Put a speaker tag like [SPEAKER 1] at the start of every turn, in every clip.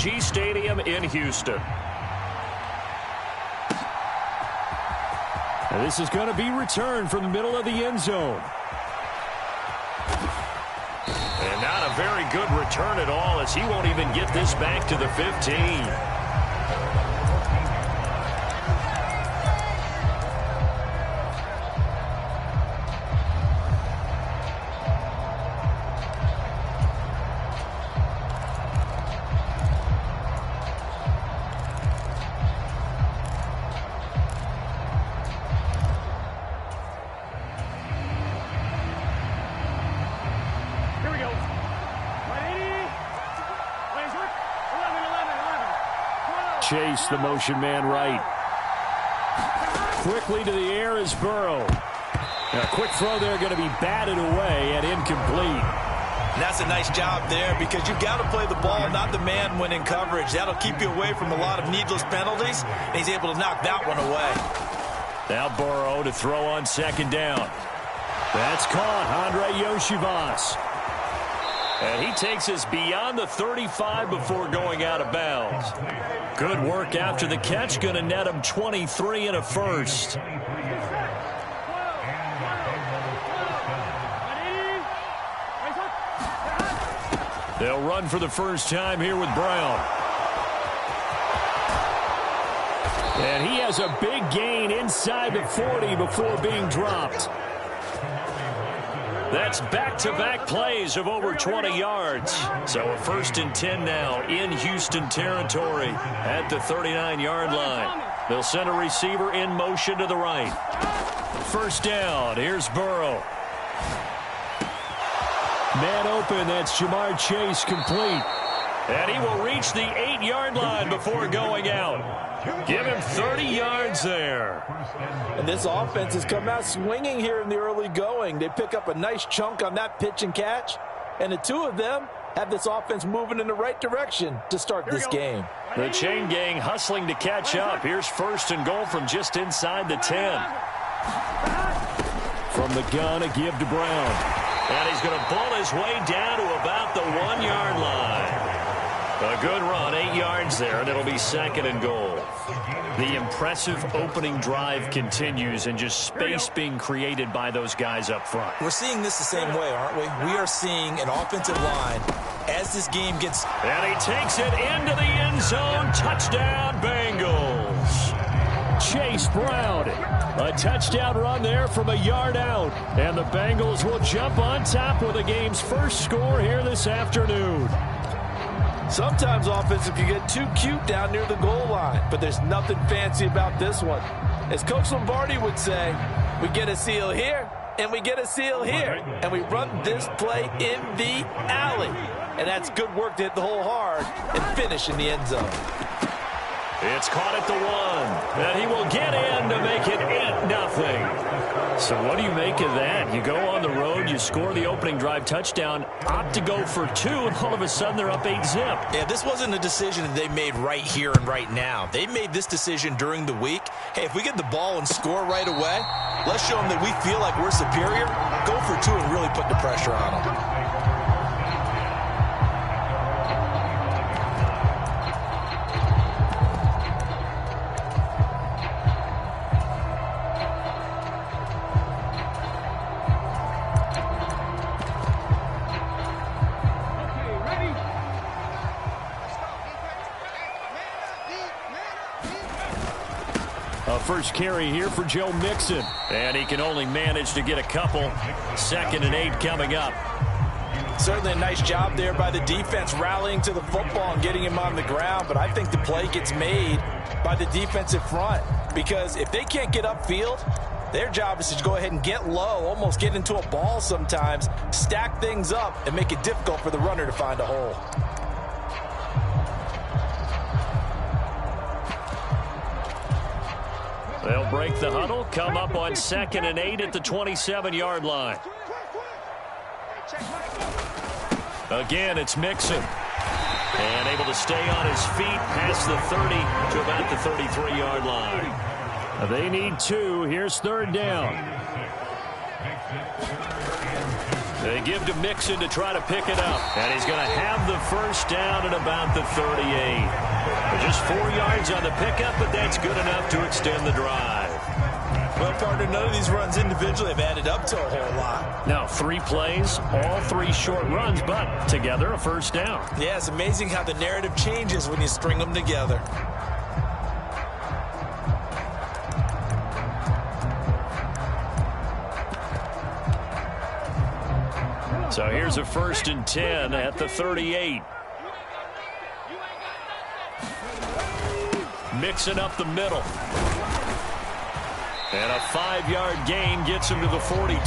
[SPEAKER 1] AT&T Stadium in Houston.
[SPEAKER 2] And this is going to be returned from the middle of the end zone.
[SPEAKER 1] And not a very good return at all, as he won't even get this back to the 15.
[SPEAKER 2] Chase, the motion man right. Quickly to the air is Burrow. A quick throw there, going to be batted away and incomplete.
[SPEAKER 3] And that's a nice job there, because you've got to play the ball, not the man when in coverage. That'll keep you away from a lot of needless penalties, and he's able to knock that one away.
[SPEAKER 2] Now Burrow to throw on second down. That's caught, Andre Yoshivas.
[SPEAKER 1] And he takes us beyond the 35 before going out of bounds.
[SPEAKER 2] Good work after the catch. Going to net him 23 and a first. They'll run for the first time here with Brown. And he has a big gain inside the 40 before being dropped.
[SPEAKER 1] That's back-to-back plays of over 20 yards. So a 1st and 10 now in Houston territory at the 39-yard line. They'll send a receiver in motion to the right.
[SPEAKER 2] First down. Here's Burrow. Man open. That's Jamar Chase, complete.
[SPEAKER 1] And he will reach the 8-yard line before going out. Give him 30 yards there.
[SPEAKER 3] And this offense has come out swinging here in the early going. They pick up a nice chunk on that pitch and catch. And the two of them have this offense moving in the right direction to start this game.
[SPEAKER 1] The chain gang hustling to catch up. Here's 1st and goal from just inside the 10.
[SPEAKER 2] From the gun, a give to Brown.
[SPEAKER 1] And he's going to pull his way down to about the 1-yard line. A good run, 8 yards there, and it'll be 2nd and goal.
[SPEAKER 2] The impressive opening drive continues, and just space being created by those guys up front.
[SPEAKER 3] We're seeing this the same way, aren't we? We are seeing an offensive line as this game gets...
[SPEAKER 1] And he takes it into the end zone. Touchdown, Bengals.
[SPEAKER 2] Chase Brown. A touchdown run there from a yard out. And the Bengals will jump on top with the game's first score here this afternoon.
[SPEAKER 3] Sometimes offensive can get too cute down near the goal line, but there's nothing fancy about this one. As Coach Lombardi would say, we get a seal here, and we get a seal here, and we run this play in the alley. And that's good work to hit the hole hard and finish in the end zone.
[SPEAKER 1] It's caught at the 1, and he will get in to make it 8-0.
[SPEAKER 2] So what do you make of that? You go on the road, you score the opening drive touchdown, opt to go for 2, and all of a sudden they're up 8-0.
[SPEAKER 3] Yeah, this wasn't a decision that they made right here and right now. They made this decision during the week. Hey, if we get the ball and score right away, let's show them that we feel like we're superior. Go for 2 and really put the pressure on them.
[SPEAKER 2] First carry here for Joe Mixon.
[SPEAKER 1] And he can only manage to get a couple. 2nd and 8 coming up.
[SPEAKER 3] Certainly a nice job there by the defense rallying to the football and getting him on the ground. But I think the play gets made by the defensive front. Because if they can't get upfield, their job is to go ahead and get low, almost get into a ball sometimes, stack things up, and make it difficult for the runner to find a hole.
[SPEAKER 1] They'll break the huddle, come up on 2nd and 8 at the 27-yard line. Again, it's Mixon. And able to stay on his feet past the 30 to about the 33-yard line.
[SPEAKER 2] They need 2. Here's 3rd down. They give to Mixon to try to pick it up. And he's going to have the first down at about the 38. Just 4 yards on the pickup, but that's good enough to extend the drive.
[SPEAKER 3] Well, partner, none of these runs individually have added up to a whole lot.
[SPEAKER 2] Now, 3 plays, all 3 short runs, but together a first down.
[SPEAKER 3] Yeah, it's amazing how the narrative changes when you string them together.
[SPEAKER 2] So here's a 1st and 10 at the 38. Mixing up the middle. And a 5-yard gain gets him to the 42.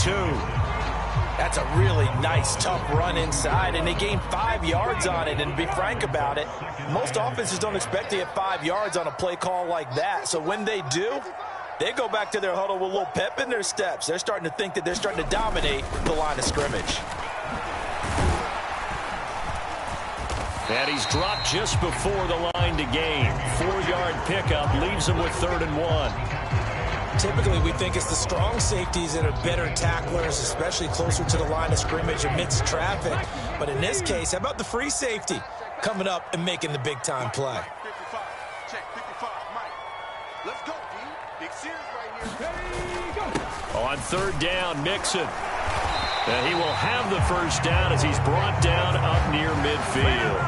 [SPEAKER 3] That's a really nice, tough run inside, and they gained 5 yards on it. And to be frank about it, most offenses don't expect to get 5 yards on a play call like that. So when they do, they go back to their huddle with a little pep in their steps. They're starting to think that they're starting to dominate the line of scrimmage.
[SPEAKER 2] And he's dropped just before the line to gain. 4-yard pickup leaves him with 3rd and 1.
[SPEAKER 3] Typically, we think it's the strong safeties that are better tacklers, especially closer to the line of scrimmage amidst traffic. But in this case, how about the free safety coming up and making the big-time play?
[SPEAKER 2] On 3rd down, Mixon. And he will have the first down as he's brought down up near midfield.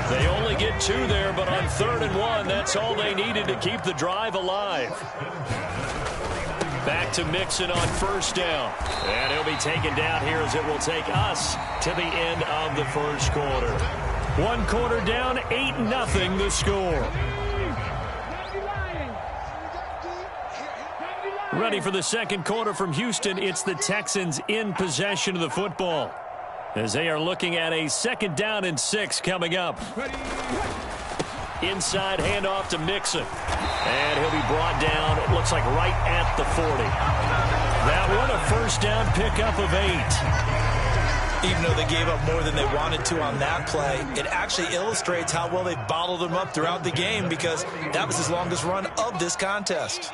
[SPEAKER 2] They only get 2 there, but on 3rd and 1, that's all they needed to keep the drive alive. Back to Mixon on 1st down. And he'll be taken down here as it will take us to the end of the 1st quarter. 1 quarter down, 8-0 the score. Ready for the 2nd quarter from Houston. It's the Texans in possession of the football, as they are looking at a 2nd down and 6 coming up. Inside handoff to Mixon. And he'll be brought down, it looks like right at the 40. That one a 1st down pickup of 8.
[SPEAKER 3] Even though they gave up more than they wanted to on that play, it actually illustrates how well they bottled them up throughout the game, because that was his longest run of this contest.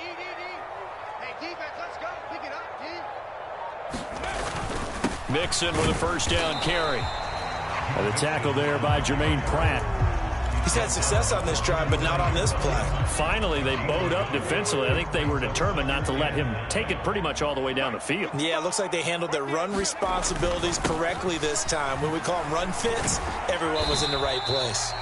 [SPEAKER 2] Mixon with a 1st down carry. And the tackle there by Jermaine Pratt.
[SPEAKER 3] He's had success on this drive, but not on this play.
[SPEAKER 2] Finally, they bowed up defensively. I think they were determined not to let him take it pretty much all the way down the field.
[SPEAKER 3] Yeah, it looks like they handled their run responsibilities correctly this time. When we call them run fits, everyone was in the right place.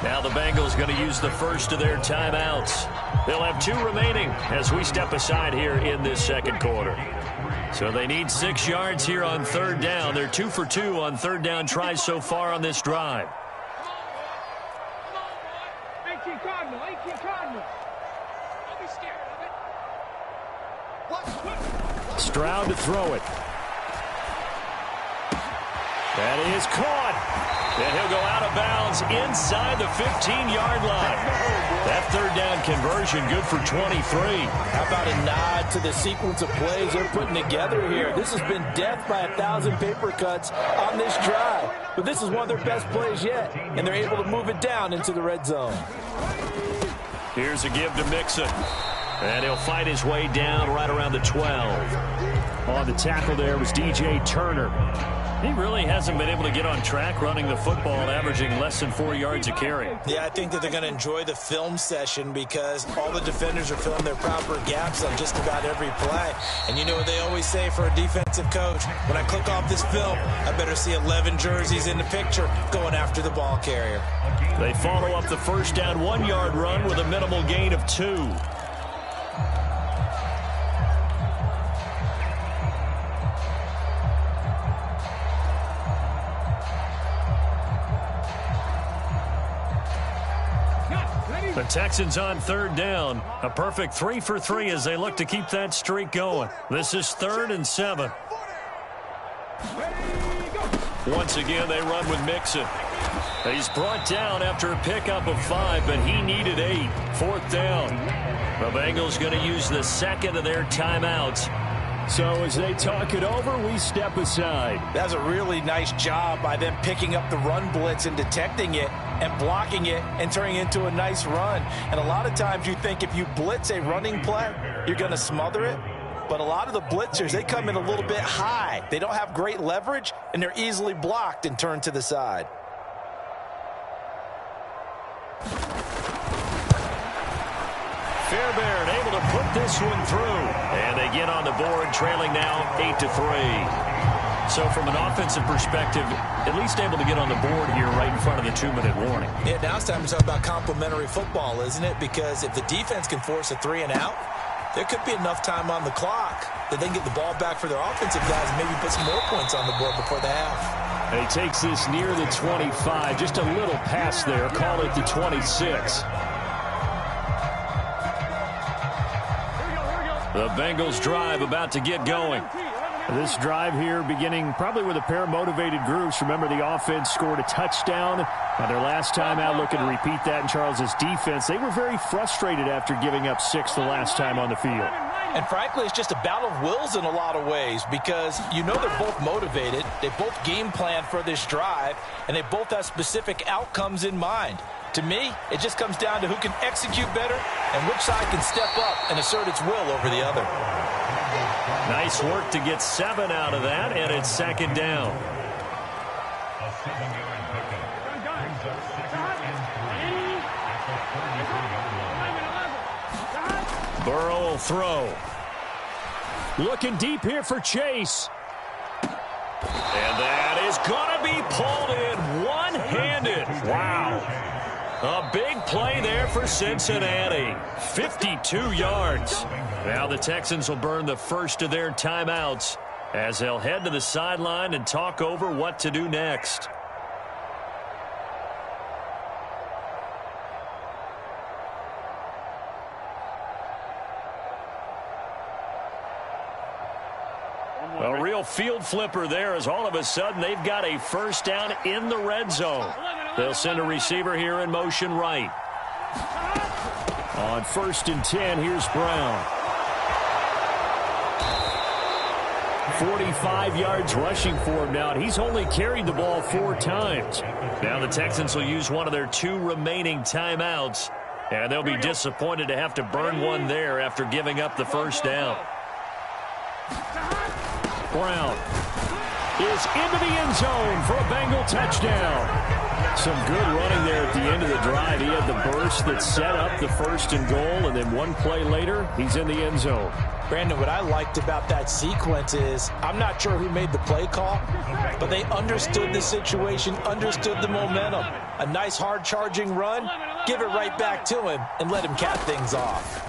[SPEAKER 2] Now the Bengals going to use the first of their timeouts. They'll have 2 remaining as we step aside here in this 2nd quarter. So they need 6 yards here on 3rd down. They're 2 for 2 on 3rd down tries so far on this drive. Stroud to throw it. That is caught. And he'll go out of bounds inside the 15-yard line. That 3rd down conversion good for 23.
[SPEAKER 3] How about a nod to the sequence of plays they're putting together here? This has been death by 1,000 paper cuts on this drive. But this is one of their best plays yet, and they're able to move it down into the red zone.
[SPEAKER 2] Here's a give to Mixon. And he'll fight his way down right around the 12. On the tackle there was DJ Turner. He really hasn't been able to get on track running the football, averaging less than 4 yards a carry.
[SPEAKER 3] Yeah, I think that they're going to enjoy the film session because all the defenders are filling their proper gaps on just about every play. And you know what they always say for a defensive coach? When I click off this film, I better see 11 jerseys in the picture going after the ball carrier.
[SPEAKER 2] They follow up the 1st down 1-yard run with a minimal gain of 2. The Texans on 3rd down. A perfect 3 for 3 as they look to keep that streak going. This is 3rd and 7. Once again, they run with Mixon. He's brought down after a pickup of 5, but he needed 8. 4th down. The Bengals going to use the 2nd of their timeouts. So as they talk it over, we step aside.
[SPEAKER 3] That's a really nice job by them picking up the run blitz and detecting it and blocking it and turning it into a nice run. And a lot of times you think if you blitz a running play, you're going to smother it. but a lot of the blitzers, they come in a little bit high. They don't have great leverage, and they're easily blocked and turned to the side.
[SPEAKER 1] Fairbairn able to put this one through. And they get on the board, trailing now 8-3. So from an offensive perspective, at least able to get on the board here right in front of the 2-minute warning.
[SPEAKER 3] Yeah, now it's time to talk about complementary football, isn't it? Because if the defense can force a 3-and-out, there could be enough time on the clock that they can get the ball back for their offensive guys and maybe put some more points on the board before the half.
[SPEAKER 1] And he takes this near the 25. Just a little pass there. Call it the 26. The Bengals drive about to get going.
[SPEAKER 2] This drive here beginning probably with a pair of motivated groups. Remember, the offense scored a touchdown on their last time out, looking to repeat that in Charles's defense. They were very frustrated after giving up 6 the last time on the field.
[SPEAKER 3] And frankly, it's just a battle of wills in a lot of ways because you know they're both motivated. They both game plan for this drive, and they both have specific outcomes in mind. To me, it just comes down to who can execute better and which side can step up and assert its will over the other.
[SPEAKER 1] Nice work to get 7 out of that, and it's second down. Burrow will throw.
[SPEAKER 2] Looking deep here for Chase.
[SPEAKER 1] And that is going to be pulled in one-handed. Wow. A big play there for Cincinnati. 52 yards. Now the Texans will burn the first of their timeouts as they'll head to the sideline and talk over what to do next. A real field flipper there as all of a sudden they've got a first down in the red zone. They'll send a receiver here in motion right.
[SPEAKER 2] On 1st and 10, here's Brown. 45 yards rushing for him now. He's only carried the ball 4 times.
[SPEAKER 1] Now the Texans will use one of their 2 remaining timeouts, and they'll be disappointed to have to burn one there after giving up the first down.
[SPEAKER 2] Brown is into the end zone for a Bengal touchdown. Some good running there at the end of the drive. He had the burst that set up the 1st and goal, and then one play later, he's in the end zone.
[SPEAKER 3] Brandon, what I liked about that sequence is I'm not sure who made the play call, but they understood the situation, understood the momentum. A nice hard-charging run, give it right back to him, and let him cap things off.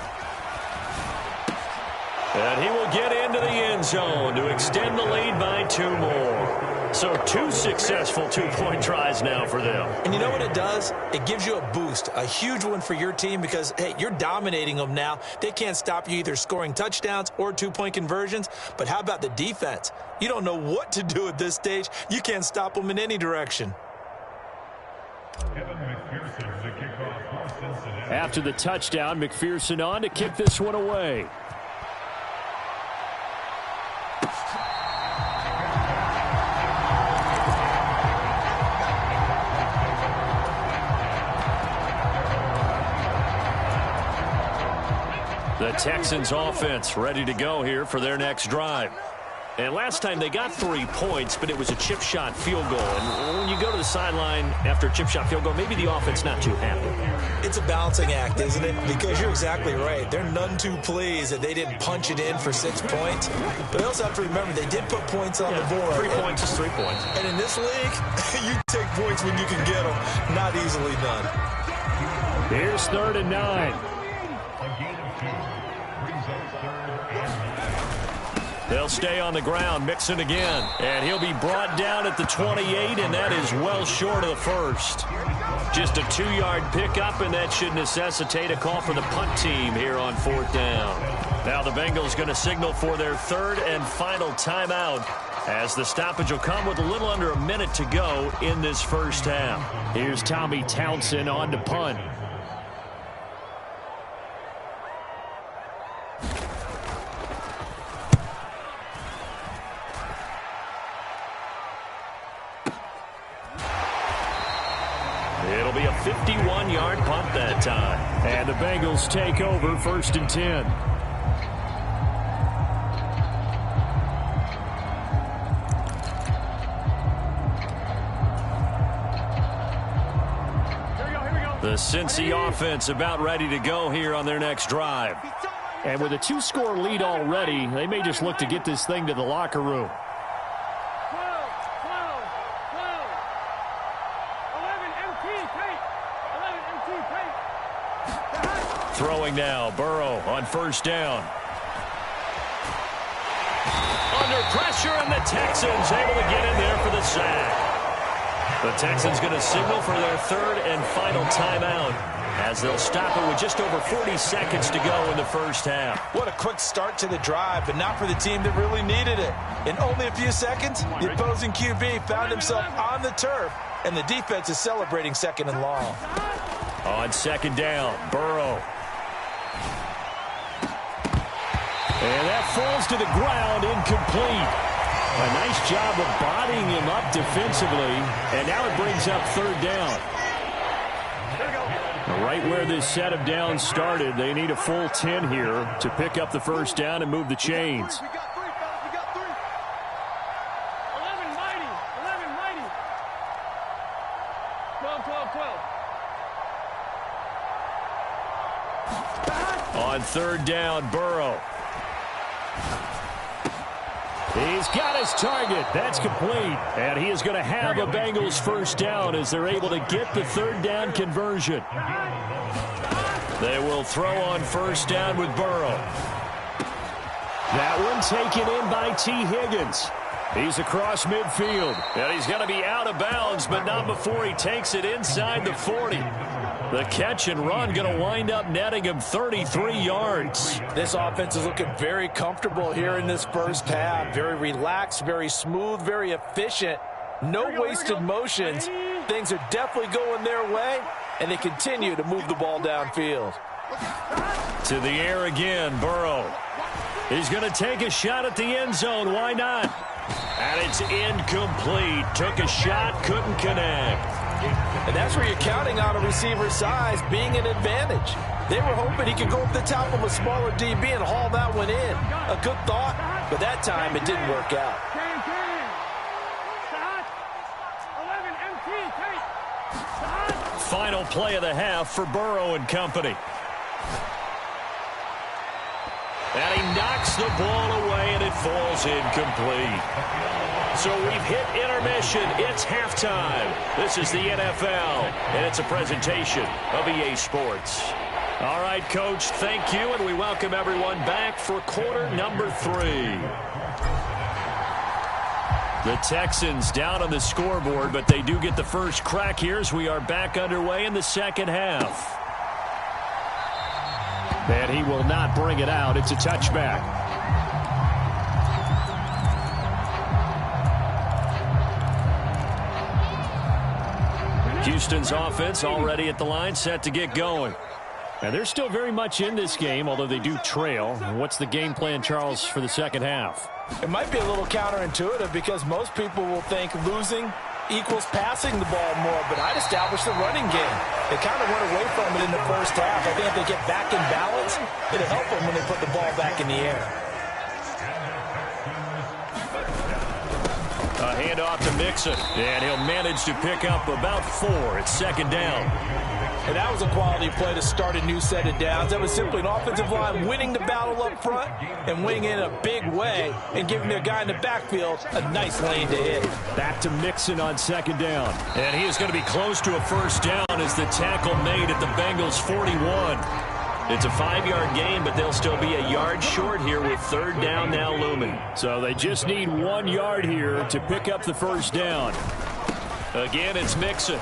[SPEAKER 1] And he will get into the end zone to extend the lead by 2 more. So 2 successful 2-point tries now for them.
[SPEAKER 3] And you know what it does? It gives you a boost, a huge one for your team because, hey, you're dominating them now. They can't stop you either scoring touchdowns or 2-point conversions. But how about the defense? You don't know what to do at this stage. You can't stop them in any direction.
[SPEAKER 2] After the touchdown, McPherson on to kick this one away.
[SPEAKER 1] The Texans offense ready to go here for their next drive. And last time they got 3 points, but it was a chip shot field goal. And when you go to the sideline after a chip shot field goal, maybe the offense not too happy.
[SPEAKER 3] It's a balancing act, isn't it? Because you're exactly right. They're none too pleased that they didn't punch it in for 6 points. But they also have to remember they did put points on the board.
[SPEAKER 1] 3 points is 3 points.
[SPEAKER 3] And in this league, you take points when you can get them. Not easily done.
[SPEAKER 2] Here's 3rd and 9.
[SPEAKER 1] They'll stay on the ground, Mixon again. And he'll be brought down at the 28, and that is well short of the first. Just a 2-yard pickup, and that should necessitate a call for the punt team here on 4th down. Now the Bengals going to signal for their 3rd and final timeout as the stoppage will come with a little under a minute to go in this first half.
[SPEAKER 2] Here's Tommy Townsend on to punt.
[SPEAKER 1] It'll be a 51-yard punt that time.
[SPEAKER 2] And the Bengals take over 1st and 10.
[SPEAKER 1] The Cincy offense about ready to go here on their next drive.
[SPEAKER 2] And with a 2-score lead already, they may just look to get this thing to the locker room.
[SPEAKER 1] Throwing now, Burrow on first down. Under pressure, and the Texans able to get in there for the sack. The Texans going to signal for their third and final timeout as they'll stop it with just over 40 seconds to go in the first half.
[SPEAKER 3] What a quick start to the drive, but not for the team that really needed it. In only a few seconds, the opposing QB found himself on the turf, and the defense is celebrating second and long.
[SPEAKER 1] On second down, Burrow. And that falls to the ground, incomplete. A nice job of bodying him up defensively, and now it brings up third down. Right where this set of downs started, they need a full 10 here to pick up the first down and move the chains.
[SPEAKER 4] We got 3, fellas. We got 3. 11 mighty. 11 mighty. 12, 12, 12.
[SPEAKER 1] On third down, Burrow. He's got his target. That's complete. And he is going to have a Bengals first down as they're able to get the third down conversion. They will throw on first down with Burrow. That one taken in by T. Higgins. He's across midfield. And he's going to be out of bounds, but not before he takes it inside the 40. The catch and run going to wind up netting him 33 yards.
[SPEAKER 3] This offense is looking very comfortable here in this first half. Very relaxed, very smooth, very efficient. No wasted motions. Things are definitely going their way, and they continue to move the ball downfield.
[SPEAKER 1] To the air again, Burrow. He's going to take a shot at the end zone. Why not? And it's incomplete. Took a shot, couldn't connect.
[SPEAKER 3] And that's where you're counting on a receiver's size being an advantage. They were hoping he could go up the top of a smaller DB and haul that one in. A good thought, but that time it didn't work out.
[SPEAKER 1] Final play of the half for Burrow and company. And he knocks the ball away, and it falls incomplete. So we've hit intermission. It's halftime. This is the NFL, and it's a presentation of EA Sports. All right, Coach, thank you, and we welcome everyone back for quarter number 3. The Texans down on the scoreboard, but they do get the first crack here as we are back underway in the second half. And he will not bring it out. It's a touchback. Houston's offense already at the line, set to get going. And they're still very much in this game, although they do trail. What's the game plan, Charles, for the second half?
[SPEAKER 3] It might be a little counterintuitive because most people will think losing equals passing the ball more, but I'd establish the running game. They kind of went away from it in the first half. I think if they get back in balance, it'll help them when they put the ball back in the air.
[SPEAKER 1] A handoff to Mixon, and he'll manage to pick up about 4. It's second down.
[SPEAKER 3] And that was a quality play to start a new set of downs. That was simply an offensive line winning the battle up front and winning in a big way and giving their guy in the backfield a nice lane to hit.
[SPEAKER 1] Back to Mixon on second down. And he is going to be close to a first down as the tackle made at the Bengals 41. It's a 5-yard gain, but they'll still be a yard short here with third down now looming. So they just need 1 yard here to pick up the first down. Again, it's Mixon.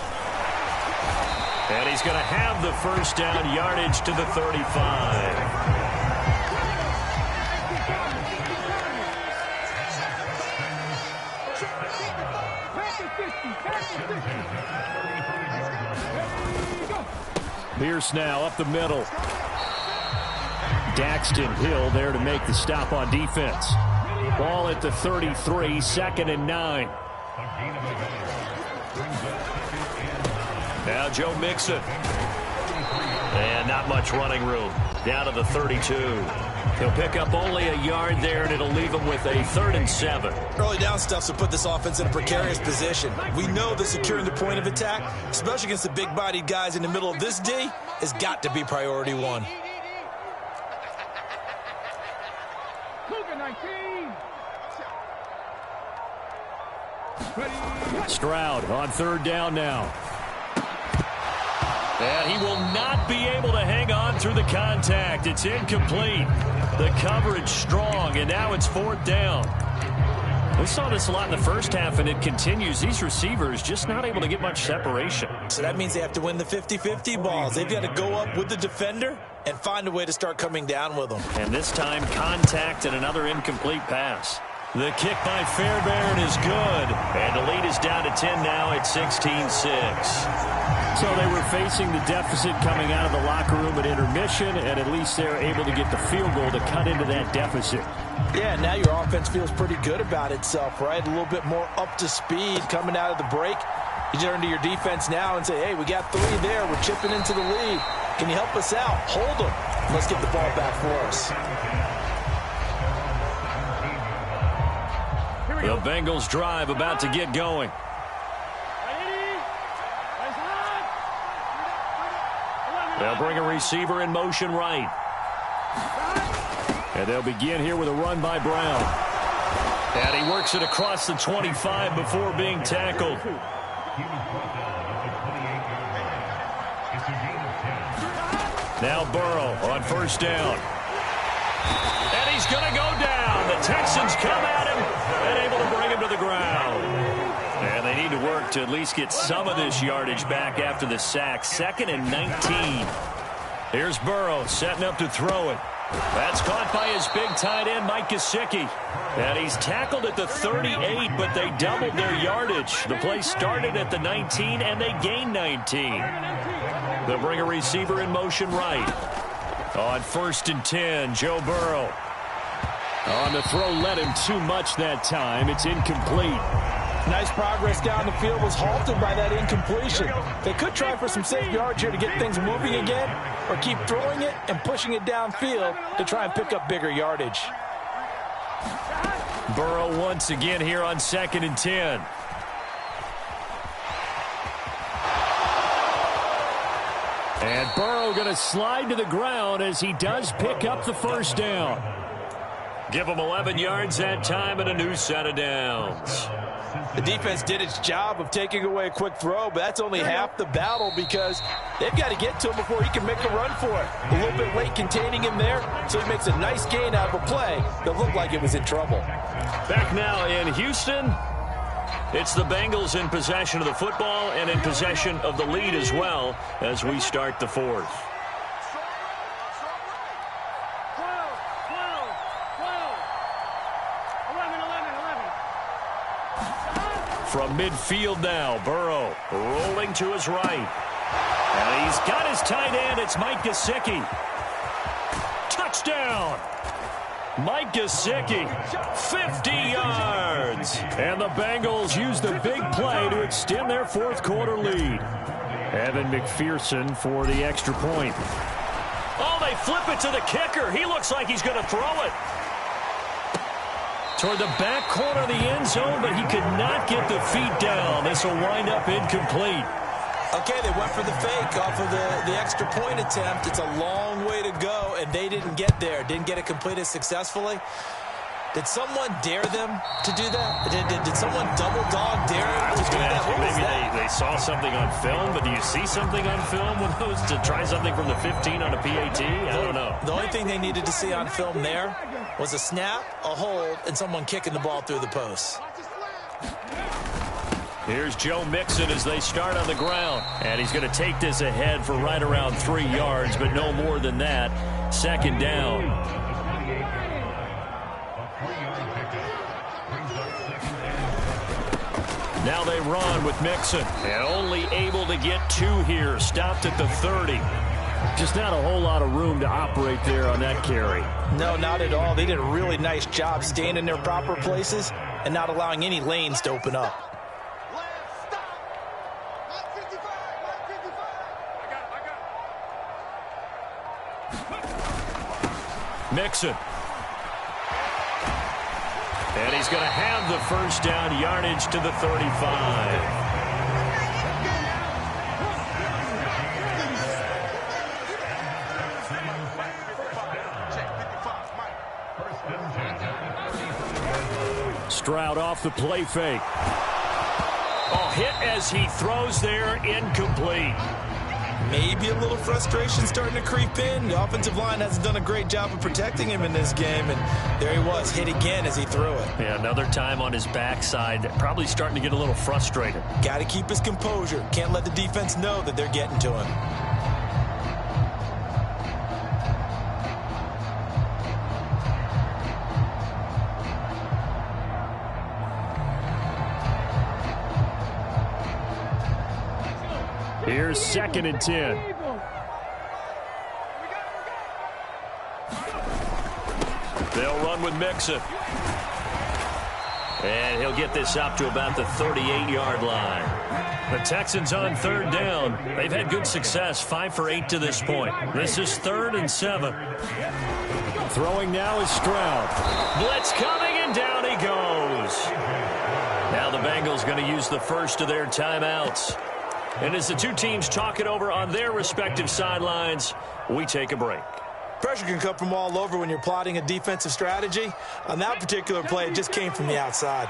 [SPEAKER 1] And he's going to have the first down, yardage to the 35. Pierce now up the middle. Daxton Hill there to make the stop on defense. Ball at the 33, second and 9. Now Joe Mixon. And not much running room. Down to the 32. He'll pick up only a yard there, and it'll leave him with a 3rd and 7.
[SPEAKER 3] Early down stuff to put this offense in a precarious position. We know that securing the point of attack, especially against the big-bodied guys in the middle of this D, has got to be priority one.
[SPEAKER 1] Stroud on 3rd down now. And he will not be able to hang on through the contact. It's incomplete. The coverage strong, and now it's 4th down. We saw this a lot in the first half, and it continues. These receivers just not able to get much separation.
[SPEAKER 3] So that means they have to win the 50-50 balls. They've got to go up with the defender and find a way to start coming down with them.
[SPEAKER 1] And this time, contact and another incomplete pass. The kick by Fairbairn is good. And the lead is down to 10 now at 16-6. So they were facing the deficit coming out of the locker room at intermission, and at least they're able to get the field goal to cut into that deficit.
[SPEAKER 3] Yeah, now your offense feels pretty good about itself, right? A little bit more up to speed coming out of the break. You turn to your defense now and say, hey, we got 3 there. We're chipping into the lead. Can you help us out? Hold them. Let's get the ball back for us.
[SPEAKER 1] The Bengals drive about to get going. They'll bring a receiver in motion right. And they'll begin here with a run by Brown. And he works it across the 25 before being tackled. Now Burrow on 1st down. And he's going to go down. The Texans come at him and able to bring him to the ground. And they need to work to at least get some of this yardage back after the sack. 2nd and 19. Here's Burrow setting up to throw it. That's caught by his big tight end, Mike Gesicki. And he's tackled at the 38, but they doubled their yardage. The play started at the 19, and they gained 19. They'll bring a receiver in motion right. On 1st and 10, Joe Burrow. On the throw, led him too much that time. It's incomplete.
[SPEAKER 3] Nice progress down the field was halted by that incompletion. They could try for some safe yards here to get things moving again, or keep throwing it and pushing it downfield to try and pick up bigger yardage.
[SPEAKER 1] Burrow once again here on 2nd and 10. And Burrow going to slide to the ground as he does pick up the 1st down. Give him 11 yards that time and a new set of downs.
[SPEAKER 3] The defense did its job of taking away a quick throw, but that's only half the battle because they've got to get to him before he can make a run for it. A little bit late containing him there, so he makes a nice gain out of a play that looked like it was in trouble.
[SPEAKER 1] Back now in Houston, it's the Bengals in possession of the football and in possession of the lead as well as we start the 4th. From midfield now, Burrow rolling to his right. And he's got his tight end. It's Mike Gesicki. Touchdown! Mike Gesicki, 50 yards. And the Bengals use the big play to extend their 4th quarter lead. Evan McPherson for the extra point. Oh, they flip it to the kicker. He looks like he's going to throw it toward the back corner of the end zone, but he could not get the feet down. This will wind up incomplete.
[SPEAKER 3] Okay, they went for the fake off of the extra point attempt. It's a long way to go, and they didn't get there. Didn't get it completed successfully. Did someone dare them to do that? Did someone double dog dare them to do that?
[SPEAKER 1] Maybe they saw something on film, but do you see something on film with those to try something from the 15 on a PAT? I don't know.
[SPEAKER 3] The only thing they needed to see on film there was a snap, a hold, and someone kicking the ball through the post.
[SPEAKER 1] Here's Joe Mixon as they start on the ground. And he's going to take this ahead for right around 3 yards, but no more than that. 2nd down. Now they run with Mixon. And only able to get 2 here. Stopped at the 30. Just not a whole lot of room to operate there on that carry.
[SPEAKER 3] No, not at all. They did a really nice job staying in their proper places and not allowing any lanes to open up.
[SPEAKER 1] Mixon. And he's going to have the first down, yardage to the 35. Stroud off the play fake. Oh, hit as he throws there, incomplete.
[SPEAKER 3] Maybe a little frustration starting to creep in. The offensive line hasn't done a great job of protecting him in this game, and there he was, hit again as he threw it.
[SPEAKER 1] Yeah, another time on his backside, probably starting to get a little frustrated.
[SPEAKER 3] Got to keep his composure. Can't let the defense know that they're getting to him.
[SPEAKER 1] Here's 2nd and 10. They'll run with Mixon. And he'll get this up to about the 38-yard line. The Texans on 3rd down. They've had good success, 5 for 8 to this point. This is 3rd and 7. Throwing now is Stroud. Blitz coming, and down he goes. Now the Bengals going to use the first of their timeouts. And as the two teams talk it over on their respective sidelines, we take a break.
[SPEAKER 3] Pressure can come from all over when you're plotting a defensive strategy. On that particular play, it just came from the outside.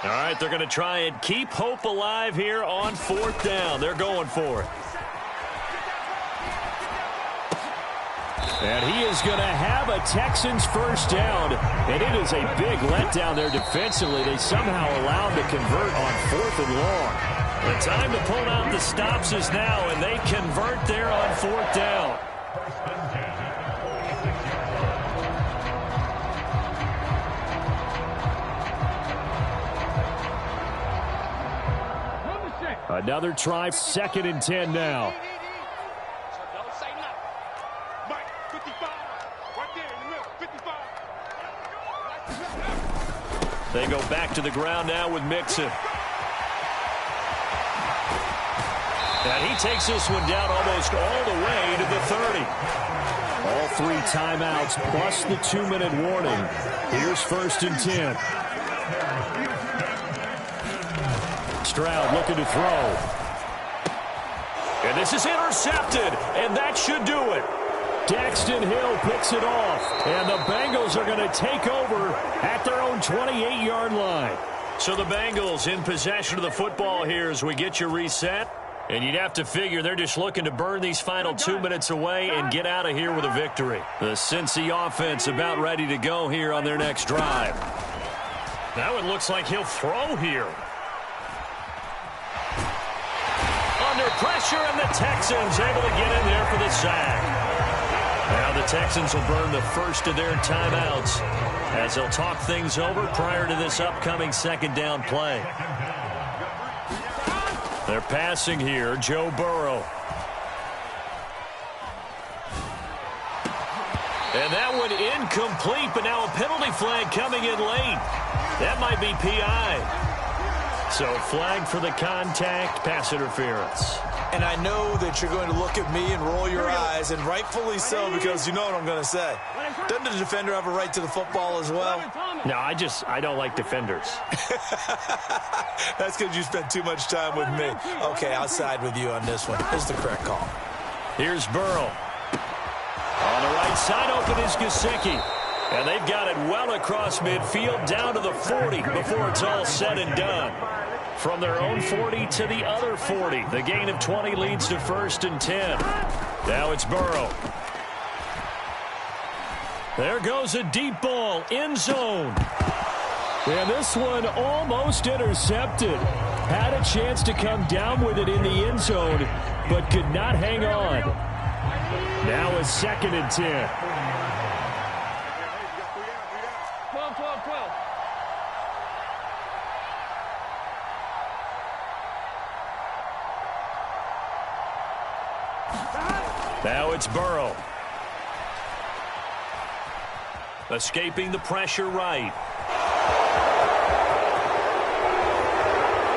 [SPEAKER 1] All right, they're going to try and keep hope alive here on 4th down. They're going for it. And he is going to have a Texans first down. And it is a big letdown there defensively. They somehow allowed to convert on 4th and long. The time to pull out the stops is now, and they convert there on 4th down. Another try, 2nd and 10 now. They go back to the ground now with Mixon. And he takes this one down almost all the way to the 30. All 3 timeouts plus the 2-minute warning. Here's 1st and 10. Stroud looking to throw. And this is intercepted, and that should do it. Daxton Hill picks it off, and the Bengals are going to take over at their own 28-yard line. So the Bengals in possession of the football here as we get you reset. And you'd have to figure they're just looking to burn these final 2 minutes away and get out of here with a victory. The Cincy offense about ready to go here on their next drive. Now it looks like he'll throw here. Under pressure, and the Texans able to get in there for the sack. Now the Texans will burn the first of their timeouts as they'll talk things over prior to this upcoming 2nd down play. They're passing here, Joe Burrow. And that one incomplete, but now a penalty flag coming in late. That might be PI. So flag for the contact, pass interference.
[SPEAKER 3] And I know that you're going to look at me and roll your eyes, and rightfully so, because you know what I'm going to say. Doesn't the defender have a right to the football as well?
[SPEAKER 1] No, I don't like defenders.
[SPEAKER 3] That's because you spent too much time with me. Okay, I'll side with you on this one. This is the correct call.
[SPEAKER 1] Here's Burrow. On the right side, open is Gesicki. And they've got it well across midfield, down to the 40 before it's all said and done. From their own 40 to the other 40. The gain of 20 leads to 1st and 10. Now it's Burrow. There goes a deep ball, end zone. And this one almost intercepted. Had a chance to come down with it in the end zone, but could not hang on. Now it's 2nd and 10.
[SPEAKER 4] 12.
[SPEAKER 1] Now it's Burrow. Escaping the pressure right.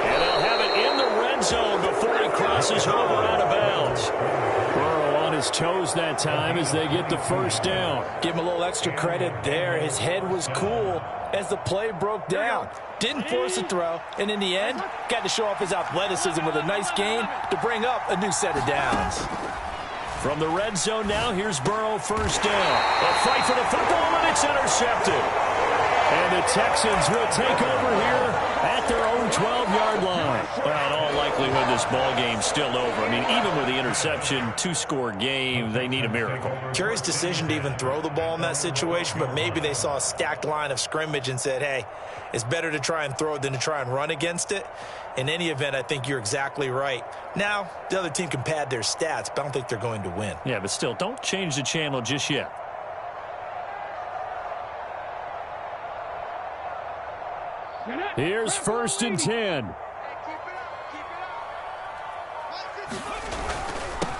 [SPEAKER 1] And they'll have it in the red zone before he crosses over out of bounds. Burrow on
[SPEAKER 2] his toes that time as they get the first down.
[SPEAKER 3] Give him a little extra credit there. His head was cool as the play broke down. Didn't force a throw, and in the end, got to show off his athleticism with a nice gain to bring up a new set of downs.
[SPEAKER 1] From the red zone now, here's Burrow, first down. A fight for the football, and it's intercepted.
[SPEAKER 2] And the Texans will take over here at their own 12-yard line.
[SPEAKER 1] Well, in all likelihood, this ball game's still over. I mean, even with the interception, two-score game, they need a miracle.
[SPEAKER 3] Curious decision to even throw the ball in that situation, but maybe they saw a stacked line of scrimmage and said, hey, it's better to try and throw it than to try and run against it. In any event, I think you're exactly right. Now, the other team can pad their stats, but I don't think they're going to win.
[SPEAKER 1] Yeah, but still, don't change the channel just yet.
[SPEAKER 2] Here's 1st and 10.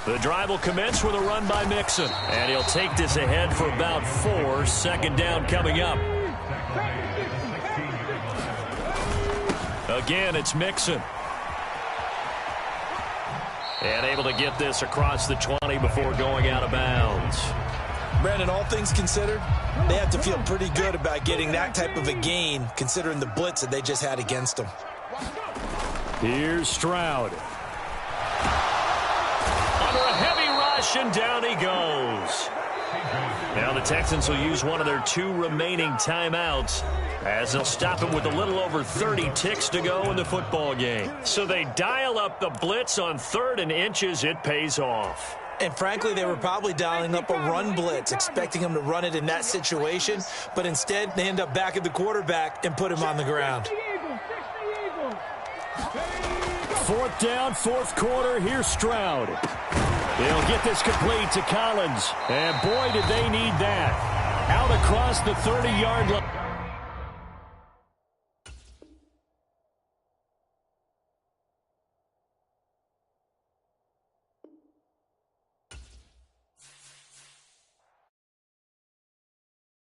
[SPEAKER 1] The drive will commence with a run by Mixon. And he'll take this ahead for about 4. Second down coming up. Again, it's Mixon. And able to get this across the 20 before going out of bounds.
[SPEAKER 3] Brandon, all things considered, they have to feel pretty good about getting that type of a gain, considering the blitz that they just had against them.
[SPEAKER 2] Here's Stroud.
[SPEAKER 1] Under a heavy rush, and down he goes. Now the Texans will use one of their 2 remaining timeouts as they'll stop him with a little over 30 ticks to go in the football game. So they dial up the blitz on 3rd and inches. It pays off.
[SPEAKER 3] And frankly, they were probably dialing up a run blitz, expecting him to run it in that situation. But instead, they end up back at the quarterback and put him on the ground.
[SPEAKER 2] 4th down, 4th quarter. Here's Stroud. They'll get this complete to Collins. And boy, did they need that. Out across the 30-yard line.